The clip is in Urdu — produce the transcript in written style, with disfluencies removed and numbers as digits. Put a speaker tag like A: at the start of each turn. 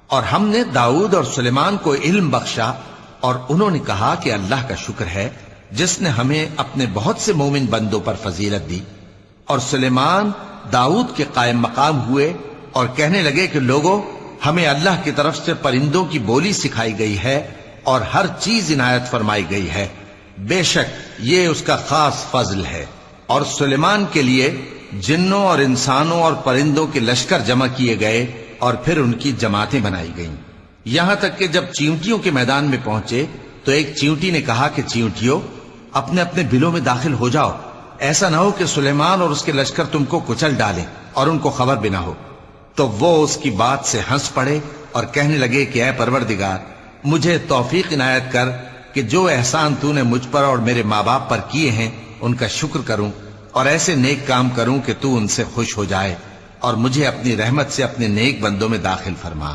A: اور ہم نے داؤد اور سلیمان کو علم بخشا، اور انہوں نے کہا کہ اللہ کا شکر ہے جس نے ہمیں اپنے بہت سے مومن بندوں پر فضیلت دی۔ اور سلیمان داؤد کے قائم مقام ہوئے اور کہنے لگے کہ لوگوں، ہمیں اللہ کی طرف سے پرندوں کی بولی سکھائی گئی ہے اور ہر چیز عنایت فرمائی گئی ہے، بے شک یہ اس کا خاص فضل ہے۔ اور سلیمان کے لیے جنوں اور انسانوں اور پرندوں کے لشکر جمع کیے گئے اور پھر ان کی جماعتیں بنائی گئیں، یہاں تک کہ جب چیونٹیوں کے میدان میں پہنچے تو ایک چیونٹی نے کہا کہ چیونٹیوں، اپنے اپنے بلوں میں داخل ہو جاؤ، ایسا نہ ہو کہ سلیمان اور اس کے لشکر تم کو کچل ڈالیں اور ان کو خبر بھی نہ ہو۔ تو وہ اس کی بات سے ہنس پڑے اور کہنے لگے کہ اے پروردگار، مجھے توفیق عنایت کر کہ جو احسان تو نے مجھ پر اور میرے ماں باپ پر کیے ہیں ان کا شکر کروں، اور ایسے نیک کام کروں کہ تو ان سے خوش ہو جائے، اور مجھے اپنی رحمت سے اپنے نیک بندوں میں داخل فرما۔